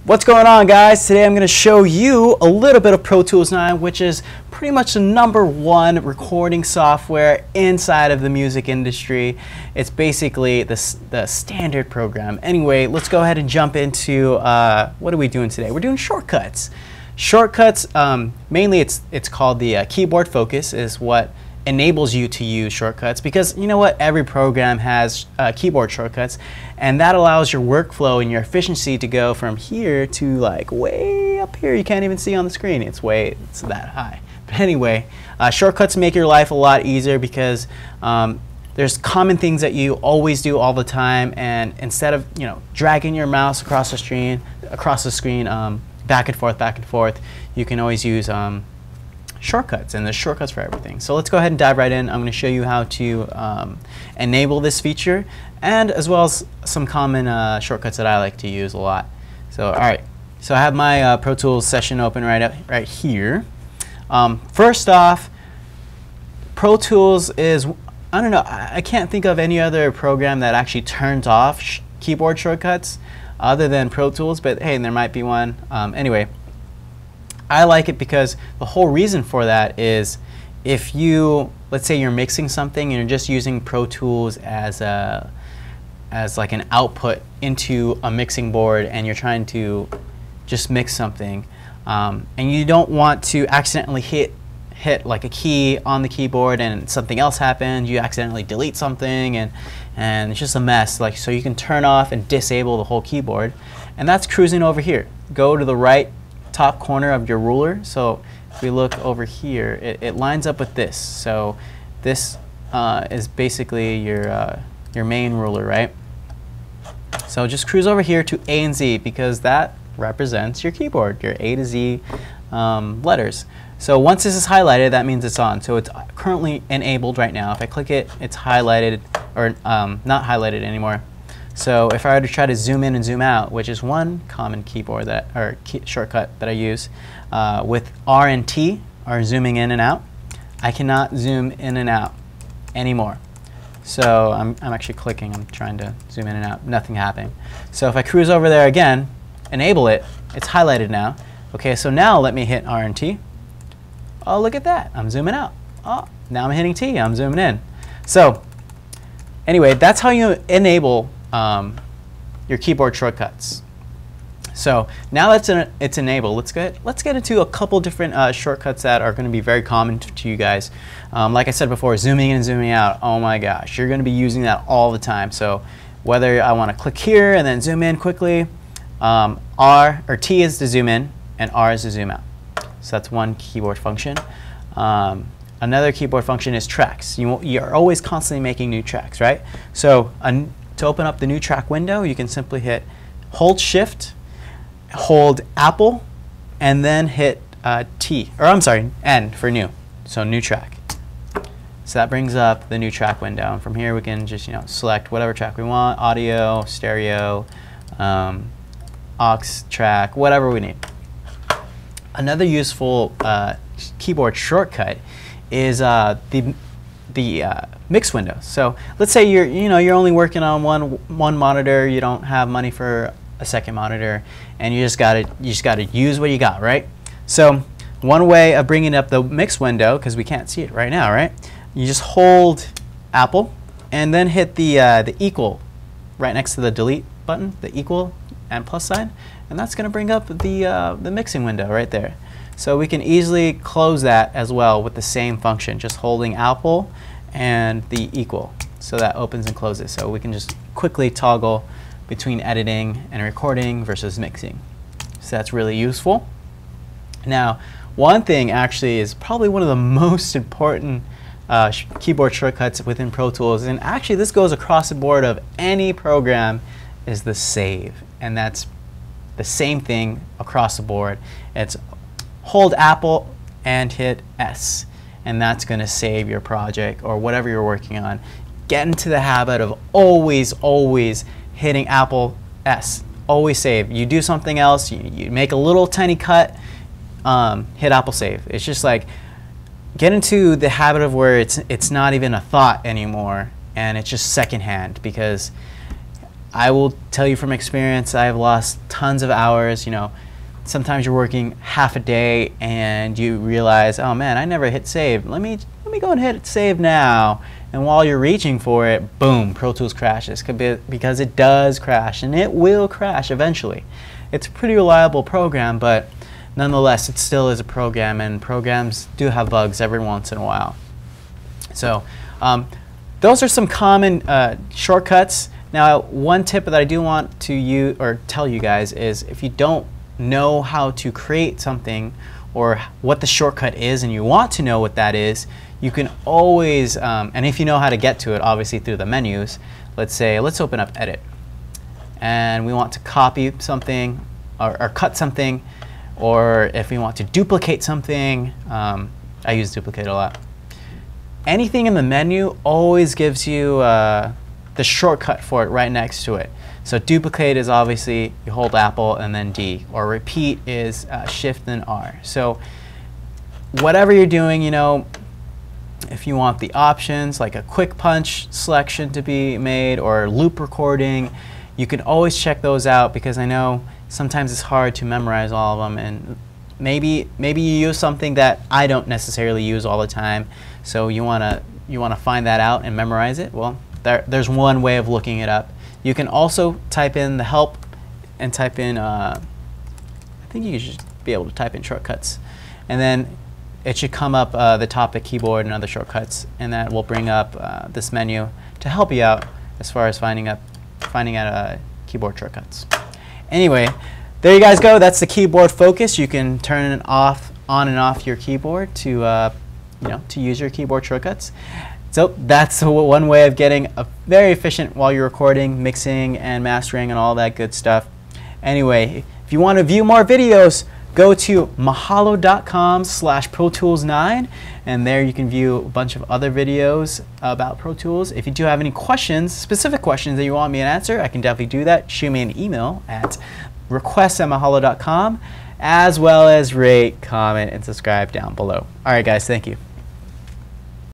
What's going on, guys? Today I'm going to show you a little bit of Pro Tools 9, which is pretty much the #1 recording software inside of the music industry. It's basically the standard program. Anyway, let's go ahead and jump into what are we doing today? We're doing shortcuts. Shortcuts, mainly it's called the keyboard focus is what enables you to use shortcuts, because you know what, every program has keyboard shortcuts, and that allows your workflow and your efficiency to go from here to like way up here. You can't even see on the screen, it's that high. But anyway, shortcuts make your life a lot easier because there's common things that you always do all the time, and instead of dragging your mouse across the screen back and forth, you can always use shortcuts, and there's shortcuts for everything. So let's go ahead and dive right in. I'm going to show you how to enable this feature, and as well as some common shortcuts that I like to use a lot. So alright, so I have my Pro Tools session open right here. First off, Pro Tools is, I don't know, I can't think of any other program that actually turns off keyboard shortcuts other than Pro Tools, but hey, there might be one. Anyway, I like it because the whole reason for that is if let's say you're mixing something and you're just using Pro Tools as like an output into a mixing board, and you're trying to just mix something, and you don't want to accidentally hit like a key on the keyboard and something else happens, you accidentally delete something, and it's just a mess. Like, so you can turn off and disable the whole keyboard, and that's cruising over here. Go to the right top corner of your ruler. So if we look over here, it lines up with this. So this is basically your main ruler, right? So just cruise over here to A and Z, because that represents your keyboard, your A to Z letters. So once this is highlighted, that means it's on. So it's currently enabled right now. If I click it, it's highlighted, or not highlighted anymore. So if I were to try to zoom in and zoom out, which is one common keyboard shortcut that I use, with R and T, or zooming in and out, I cannot zoom in and out anymore. So I'm actually clicking, I'm trying to zoom in and out, nothing happening. So if I cruise over there again, enable it, it's highlighted now. Okay, so now let me hit R and T. Oh, look at that, I'm zooming out. Oh, now I'm hitting T, I'm zooming in. So anyway, that's how you enable your keyboard shortcuts. So now that it's enabled, let's get into a couple different shortcuts that are going to be very common to you guys. Like I said before, zooming in and zooming out. Oh my gosh, you're going to be using that all the time. So whether I want to click here and then zoom in quickly, R or T is to zoom in, and R is to zoom out. So that's one keyboard function. Another keyboard function is tracks. You're always constantly making new tracks, right? So to open up the new track window, you can simply hold Shift, hold Apple, and then hit N for new. So new track. So that brings up the new track window, and from here we can just select whatever track we want: audio, stereo, aux track, whatever we need. Another useful keyboard shortcut is the mix window. So let's say you're only working on one monitor, you don't have money for a second monitor, and you just gotta use what you got, right? So one way of bringing up the mix window, because we can't see it right now, right? You just hold Apple and then hit the equal right next to the delete button, the equal and plus sign, and that's going to bring up the mixing window right there. So we can easily close that as well with the same function, just holding Apple and the equal. So that opens and closes. So we can just quickly toggle between editing and recording versus mixing. So that's really useful. Now, one thing actually is probably one of the most important keyboard shortcuts within Pro Tools, and actually this goes across the board of any program, is the save. And that's the same thing across the board. It's hold Apple and hit S, and that's going to save your project or whatever you're working on. Get into the habit of always hitting Apple S. Always save. You do something else, you make a little tiny cut, hit Apple save. It's just like, get into the habit of where it's not even a thought anymore, and it's just secondhand, because I will tell you from experience, I have lost tons of hours. Sometimes you're working half a day and you realize, oh man, I never hit save. Let me go and hit save now. And while you're reaching for it, boom, Pro Tools crashes, because it does crash, and it will crash eventually. It's a pretty reliable program, but nonetheless, it still is a program, and programs do have bugs every once in a while. So those are some common shortcuts. Now, one tip that I do want to use or tell you guys is, if you don't know how to create something or what the shortcut is and you want to know what that is, you can always, and if you know how to get to it, obviously through the menus, let's open up Edit. And we want to copy something or cut something, or if we want to duplicate something, I use duplicate a lot. Anything in the menu always gives you the shortcut for it right next to it. So duplicate is obviously you hold Apple and then D, or repeat is Shift and R. So whatever you're doing, if you want the options like a quick punch selection to be made or loop recording, you can always check those out, because I know sometimes it's hard to memorize all of them, and maybe you use something that I don't necessarily use all the time, so you wanna find that out and memorize it. Well, there's one way of looking it up. You can also type in the help and type in, I think you should be able to type in shortcuts, and then it should come up the topic keyboard and other shortcuts, and that will bring up this menu to help you out as far as finding out keyboard shortcuts. Anyway, there you guys go. That's the keyboard focus. You can turn it on and off your keyboard to to use your keyboard shortcuts. So that's one way of getting very efficient while you're recording, mixing, and mastering, and all that good stuff. Anyway, if you want to view more videos, go to mahalo.com/ProTools9, and there you can view a bunch of other videos about Pro Tools. If you do have any questions, specific questions that you want me to answer, I can definitely do that. Shoot me an email at requests@mahalo.com, as well as rate, comment, and subscribe down below. All right, guys, thank you.